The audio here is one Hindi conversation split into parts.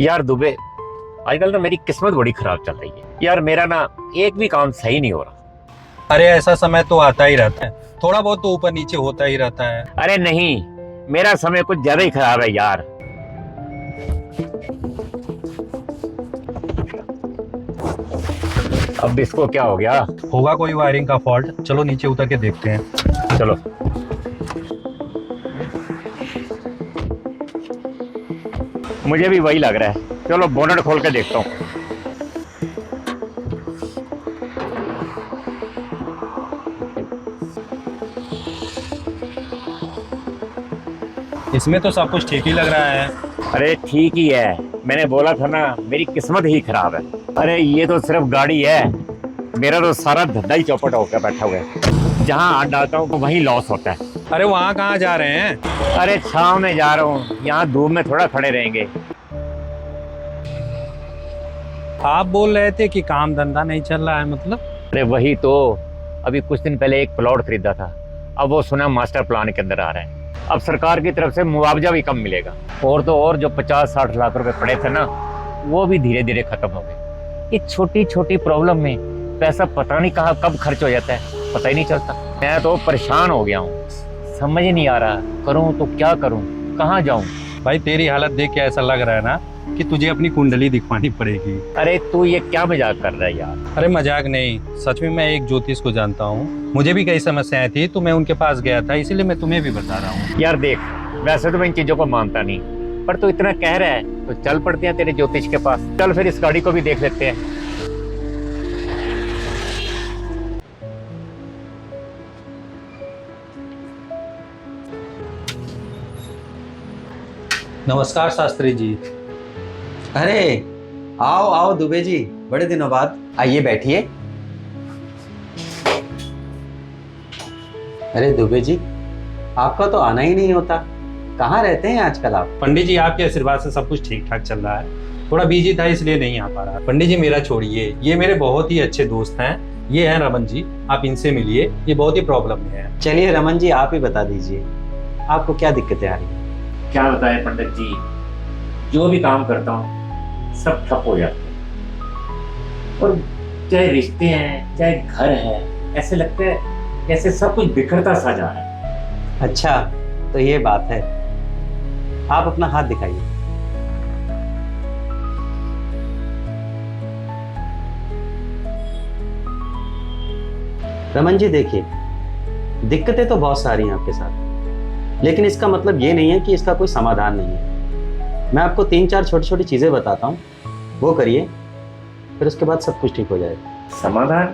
यार दुबे, आजकल ना मेरी किस्मत बड़ी खराब चल रही है यार। मेरा ना एक भी काम सही नहीं हो रहा। अरे ऐसा समय तो आता ही रहता है, थोड़ा बहुत तो ऊपर नीचे होता ही रहता है। अरे नहीं, मेरा समय कुछ ज्यादा ही खराब है यार। अब इसको क्या हो गया? होगा कोई वायरिंग का फॉल्ट, चलो नीचे उतर के देखते हैं। चलो। मुझे भी वही लग रहा है, चलो बोनट खोल के देखता हूँ। इसमें तो सब कुछ ठीक ही लग रहा है। अरे ठीक ही है, मैंने बोला था ना मेरी किस्मत ही खराब है। अरे ये तो सिर्फ गाड़ी है, मेरा तो सारा धंधा ही चौपट होकर बैठा हुआ है। जहाँ हाथ डालता हूँ तो वहीं लॉस होता है। अरे वहाँ कहाँ जा रहे हैं? अरे छाँव में जा रहा हूँ, यहाँ धूप में थोड़ा खड़े रहेंगे। आप बोल रहे थे कि काम धंधा नहीं चल रहा है, मतलब? अरे वही तो, अभी कुछ दिन पहले एक प्लॉट खरीदा था, अब वो सुना मास्टर प्लान के अंदर आ रहा है। अब सरकार की तरफ से मुआवजा भी कम मिलेगा, और तो और जो 50-60 लाख रुपए पड़े थे ना, वो भी धीरे धीरे खत्म हो गए। इस छोटी छोटी प्रॉब्लम में पैसा पता नहीं कहाँ कब खर्च हो जाता है, पता ही नहीं चलता। मैं तो परेशान हो गया हूँ, समझ ही नहीं आ रहा करूँ तो क्या करूँ, कहाँ जाऊँ। भाई तेरी हालत देख के ऐसा लग रहा है ना कि तुझे अपनी कुंडली दिखवानी पड़ेगी। अरे तू ये क्या मजाक कर रहा है यार? अरे मजाक नहीं, सच में मैं एक ज्योतिष को जानता हूँ, मुझे भी कई समस्याएं थी तो मैं उनके पास गया था, इसीलिए मैं तुम्हें भी बता रहा हूँ। यार देख, वैसे तो मैं इन चीजों को मानता नहीं, पर तू इतना कह रहा है तो चल पड़ते हैं तेरे ज्योतिष के पास। चल फिर इस गाड़ी को भी देख लेते हैं। नमस्कार शास्त्री जी। अरे आओ आओ दुबे जी, बड़े दिनों बाद। आइए बैठिए। अरे दुबे जी, आपका तो आना ही नहीं होता, कहाँ रहते हैं आजकल आप? पंडित जी आपके आशीर्वाद से सब कुछ ठीक ठाक चल रहा है, थोड़ा बिजी था इसलिए नहीं आ पा रहा। पंडित जी मेरा छोड़िए, ये मेरे बहुत ही अच्छे दोस्त हैं, ये हैं रमन जी, आप इनसे मिलिए, ये बहुत ही प्रॉब्लम में है। चलिए रमन जी, आप ही बता दीजिए आपको क्या दिक्कतें आ रही हैं। क्या बताएं पंडित जी, जो भी काम करता हूँ सब ठप हो जाते हैं, और चाहे रिश्ते हैं चाहे घर है, ऐसे लगता है जैसे सब कुछ बिखरता सा जा रहा है। अच्छा तो ये बात है, आप अपना हाथ दिखाइए। रमन जी देखिए, दिक्कतें तो बहुत सारी हैं आपके साथ, लेकिन इसका मतलब ये नहीं है कि इसका कोई समाधान नहीं है। मैं आपको 3-4 छोटी छोटी चीजें बताता हूँ, वो करिए, फिर उसके बाद सब कुछ ठीक हो जाएगा। समाधान?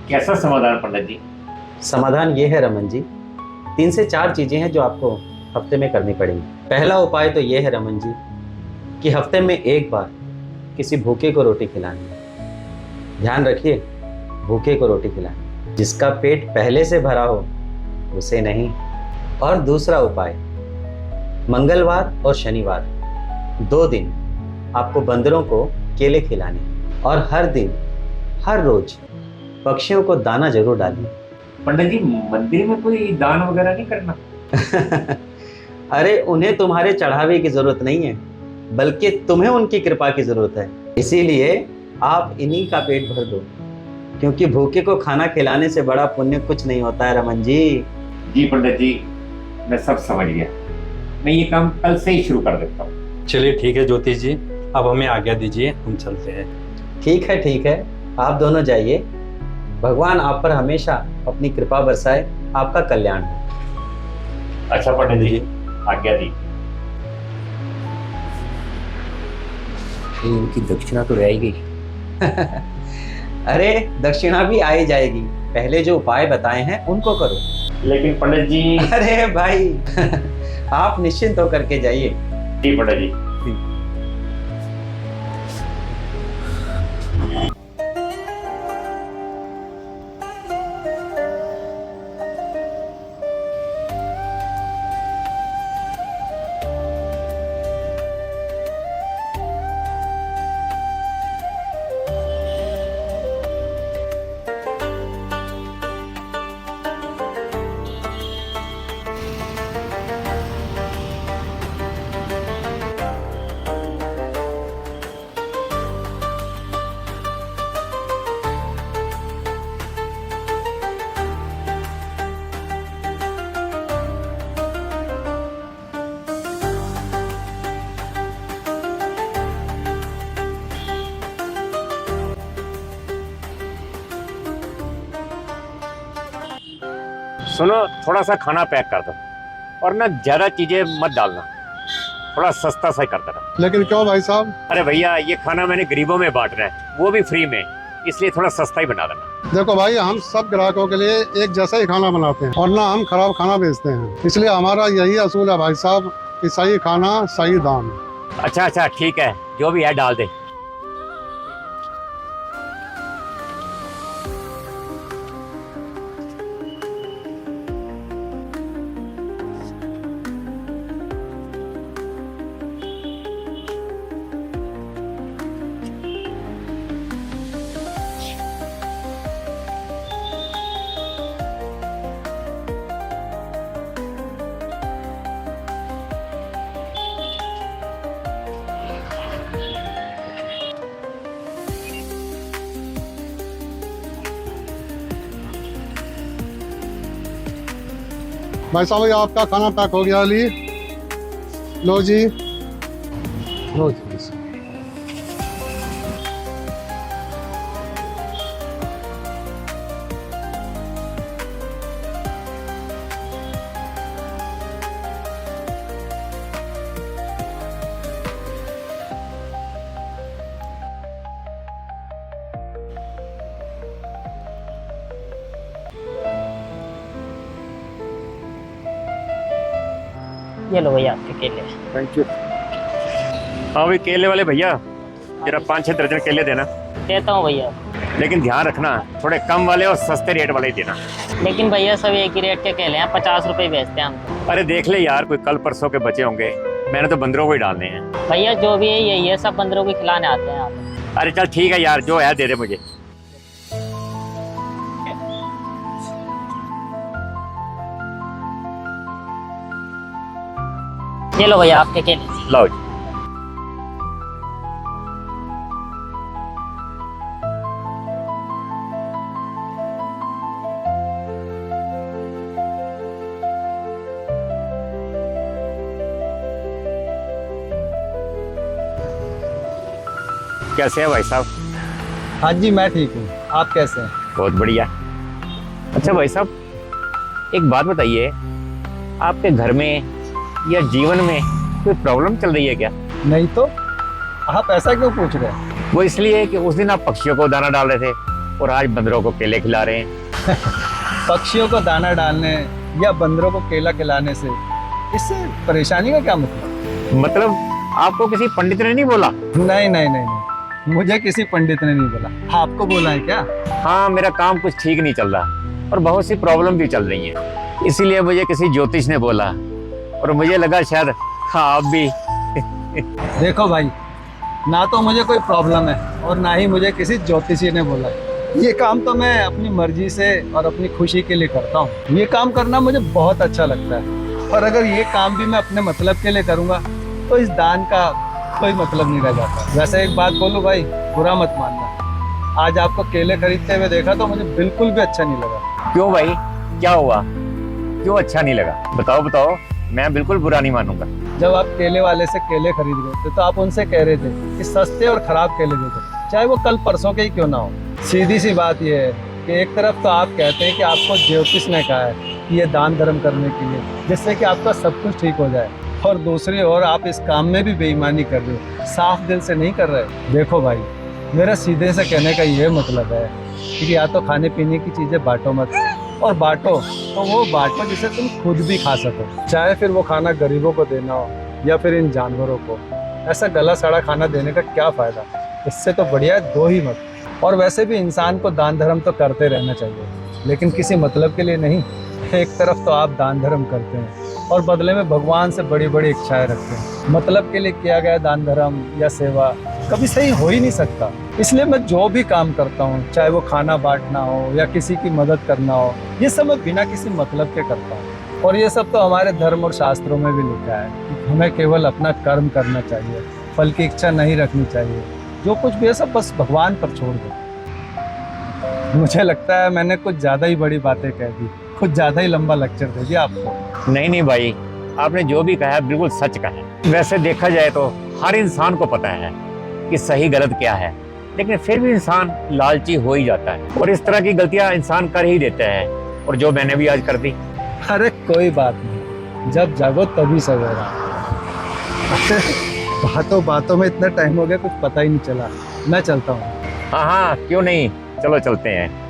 कैसा समाधान पंडित जी? समाधान ये है रमन जी, 3 से 4 चीजें हैं जो आपको हफ्ते में करनी पड़ेंगी। पहला उपाय तो ये है रमन जी कि हफ्ते में एक बार किसी भूखे को रोटी खिलानी है। ध्यान रखिए, भूखे को रोटी खिलानी, जिसका पेट पहले से भरा हो उसे नहीं। और दूसरा उपाय, मंगलवार और शनिवार 2 दिन आपको बंदरों को केले खिलाने, और हर दिन हर रोज पक्षियों को दाना जरूर डालिए। पंडित जी मंदिर में कोई दान वगैरह नहीं करना? अरे उन्हें तुम्हारे चढ़ावे की जरूरत नहीं है, बल्कि तुम्हें उनकी कृपा की जरूरत है। इसीलिए आप इन्हीं का पेट भर दो, क्योंकि भूखे को खाना खिलाने से बड़ा पुण्य कुछ नहीं होता है रमन जी। जी पंडित जी, मैं सब समझ गया, मैं ये काम कल से ही शुरू कर देता हूँ। चलिए ठीक है ज्योतिष जी, अब हमें आज्ञा दीजिए, हम चलते हैं। ठीक है, आप दोनों जाइए, भगवान आप पर हमेशा अपनी कृपा बरसाए, आपका कल्याण हो। अच्छा पंडित जी, आज्ञा दी। इनकी दक्षिणा तो रह ही गई। अरे दक्षिणा भी आ ही जाएगी, पहले जो उपाय बताए हैं उनको करो। लेकिन पंडित जी। अरे भाई आप निश्चिंत होकर के जाइए। जी पंडित जी। सुनो, थोड़ा सा खाना पैक कर दो और ना ज़्यादा चीज़ें मत डालना, थोड़ा सस्ता सा ही कर देना। लेकिन क्यों भाई साहब? अरे भैया, ये खाना मैंने गरीबों में बांटना है, वो भी फ्री में, इसलिए थोड़ा सस्ता ही बना देना। देखो भाई, हम सब ग्राहकों के लिए एक जैसा ही खाना बनाते हैं और ना हम खराब खाना बेचते हैं, इसलिए हमारा यही असूल है भाई साहब कि सही खाना सही दाम। अच्छा ठीक है, जो भी है डाल दे। भाई साहब, ये आपका खाना पैक हो गया। ली लो जी। ये लो भैया आपके केले। Thank you. हाँ भाई, केले वाले भैया, जरा 5-6 दर्जन केले देना। देता हूँ भैया, लेकिन ध्यान रखना, थोड़े कम वाले और सस्ते रेट वाले ही देना। लेकिन भैया सब एक ही रेट के केले हैं, 50 रुपए बेचते हैं हम। अरे देख ले यार, कोई कल परसों के बचे होंगे, मैंने तो बंदरों को ही डालने हैं। भैया जो भी है यही है, सब बंदरों को खिलाने आते हैं आप। अरे चल ठीक है यार, जो है दे दे मुझे। ये लो भैया आपके केले। लो जी। कैसे है भाई साहब? हाँ जी, मैं ठीक हूँ। आप कैसे हैं? बहुत बढ़िया। अच्छा भाई साहब, एक बात बताइए, आपके घर में या जीवन में कोई प्रॉब्लम चल रही है क्या? नहीं तो आप ऐसा क्यों पूछ रहे हैं? वो इसलिए कि उस दिन आप पक्षियों को दाना डाल रहे थे और आज बंदरों को केले खिला रहे हैं। पक्षियों को दाना डालने या बंदरों को केला खिलाने से इससे परेशानी का क्या मतलब? मतलब आपको किसी पंडित ने नहीं बोला? नहीं नहीं नहीं नहीं, मुझे किसी पंडित ने नहीं बोला। आपको बोला है क्या? हाँ, मेरा काम कुछ ठीक नहीं चल रहा और बहुत सी प्रॉब्लम भी चल रही हैं, इसीलिए मुझे किसी ज्योतिष ने बोला और मुझे लगा शायद आप भी। देखो भाई, ना तो मुझे कोई प्रॉब्लम है और ना ही मुझे किसी ज्योतिषी ने बोला। ये काम तो मैं अपनी मर्जी से और अपनी खुशी के लिए करता हूँ। ये काम करना मुझे बहुत अच्छा लगता है और अगर ये काम भी मैं अपने मतलब के लिए करूँगा तो इस दान का कोई मतलब नहीं रह जाता। वैसे एक बात बोलूँ भाई, बुरा मत मानना, आज आपको केले खरीदते हुए देखा तो मुझे बिल्कुल भी अच्छा नहीं लगा। क्यों भाई, क्या हुआ? क्यों अच्छा नहीं लगा? बताओ बताओ, मैं बिल्कुल बुरा नहीं मानूंगा। जब आप केले वाले से केले खरीद रहे थे तो आप उनसे कह रहे थे कि सस्ते और खराब केले दे दो, चाहे वो कल परसों के ही क्यों ना हो। सीधी सी बात यह है कि एक तरफ तो आप कहते हैं कि आपको ज्योतिष ने कहा है कि ये दान धर्म करने के लिए, जिससे कि आपका सब कुछ ठीक हो जाए, और दूसरी ओर आप इस काम में भी बेईमानी कर रहे हो, साफ दिल से नहीं कर रहे। देखो भाई, मेरा सीधे से कहने का ये मतलब है कि या तो खाने पीने की चीज़ें बांटो मत, और बांटो तो वो बांटो जिसे तुम खुद भी खा सको, चाहे फिर वो खाना गरीबों को देना हो या फिर इन जानवरों को। ऐसा गला सड़ा खाना देने का क्या फ़ायदा? इससे तो बढ़िया है दो ही मत। और वैसे भी इंसान को दान धर्म तो करते रहना चाहिए, लेकिन किसी मतलब के लिए नहीं। एक तरफ तो आप दान धर्म करते हैं और बदले में भगवान से बड़ी बड़ी इच्छाएं रखते हैं। मतलब के लिए किया गया दान धर्म या सेवा कभी सही हो ही नहीं सकता। इसलिए मैं जो भी काम करता हूँ, चाहे वो खाना बांटना हो या किसी की मदद करना हो, ये सब मैं बिना किसी मतलब के करता हूँ। और ये सब तो हमारे धर्म और शास्त्रों में भी लिखा है कि हमें केवल अपना कर्म करना चाहिए, फल की इच्छा नहीं रखनी चाहिए। जो कुछ भी है सब बस भगवान पर छोड़ दो। मुझे लगता है मैंने कुछ ज़्यादा ही बड़ी बातें कह दी, कुछ ज़्यादा ही लंबा लेक्चर दे दिया आपको। नहीं भाई, आपने जो भी कहा है बिल्कुल सच कहा है। वैसे देखा जाए तो हर इंसान को पता है कि सही गलत क्या है, लेकिन फिर भी इंसान लालची हो ही जाता है और इस तरह की गलतियां इंसान कर ही देता है, और जो मैंने भी आज कर दी। अरे कोई बात नहीं, जब जागो तभी सवेरा। बातों बातों में इतना टाइम हो गया कुछ पता ही नहीं चला। मैं चलता हूँ। हाँ हाँ, क्यों नहीं, चलो चलते हैं।